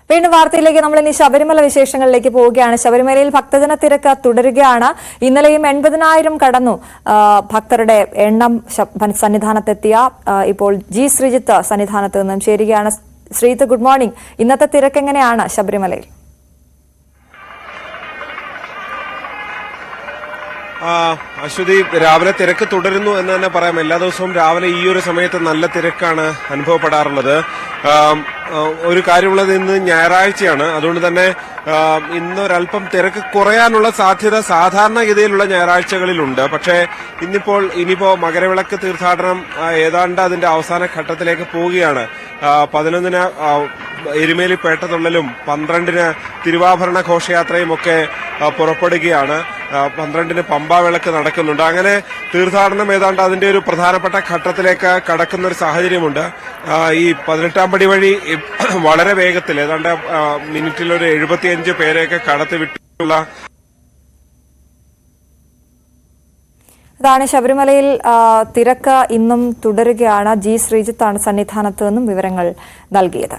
വീണ്ടും വാർത്തയിലേക്ക് നമ്മൾ ഇനി ശബരിമല വിശേഷങ്ങളിലേക്ക് പോവുകയാണ്. ശബരിമലയിൽ ഭക്തജന തിരക്ക് തുടരുകയാണ്. ഇന്നലെയും 80,000 കടന്നു ഭക്തരുടെ എണ്ണം സന്നിധാനത്തെത്തിയ ഇപ്പോൾ ജി ശ്രീജിത്ത് സന്നിധാനത്ത് നിന്നും ചേരുകയാണ്. Sreejith, good morning. ഇന്നത്തെ തിരക്ക് എങ്ങനെയാണ് ശബരിമലയിൽ? അശ്വതി, രാവിലെ തിരക്ക് തുടരുന്നു എന്ന് തന്നെ പറയാം. എല്ലാ ദിവസവും രാവിലെ ഈ ഒരു സമയത്ത് നല്ല തിരക്കാണ് അനുഭവപ്പെടാറുള്ളത്. ഒരു കാര്യമുള്ളത്, ഇന്ന് ഞായറാഴ്ചയാണ്. അതുകൊണ്ട് തന്നെ ഇന്നൊരല്പം തിരക്ക് കുറയാനുള്ള സാധ്യത സാധാരണഗതിയിലുള്ള ഞായറാഴ്ചകളിലുണ്ട്. പക്ഷേ ഇനിയിപ്പോ മകരവിളക്ക് തീർത്ഥാടനം ഏതാണ്ട് അതിന്റെ അവസാന ഘട്ടത്തിലേക്ക് പോവുകയാണ്. 11-ന് എരുമേലി പേട്ടതുള്ളലും 12-ന് തിരുവാഭരണ ഘോഷയാത്രയും ഒക്കെ പുറപ്പെടുകയാണ്. 12-ന് പമ്പാവിളക്ക് നടക്കുന്നുണ്ട്. അങ്ങനെ തീർത്ഥാടനം ഏതാണ്ട് അതിന്റെ ഒരു പ്രധാനപ്പെട്ട ഘട്ടത്തിലേക്ക് കടക്കുന്ന ഒരു സാഹചര്യമുണ്ട്. ഈ 18-ാം പടി വഴി വളരെ വേഗത്തിൽ ഏതാണ്ട് മിനിറ്റിൽ ഒരു 75 പേരെയൊക്കെ കടത്തിവിട്ടുള്ള ഇതാണ് ശബരിമലയിൽ തിരക്ക് ഇന്നും തുടരുകയാണ്. ജി ശ്രീജിത്താണ് സന്നിധാനത്ത് നിന്നും വിവരങ്ങൾ നൽകിയത്.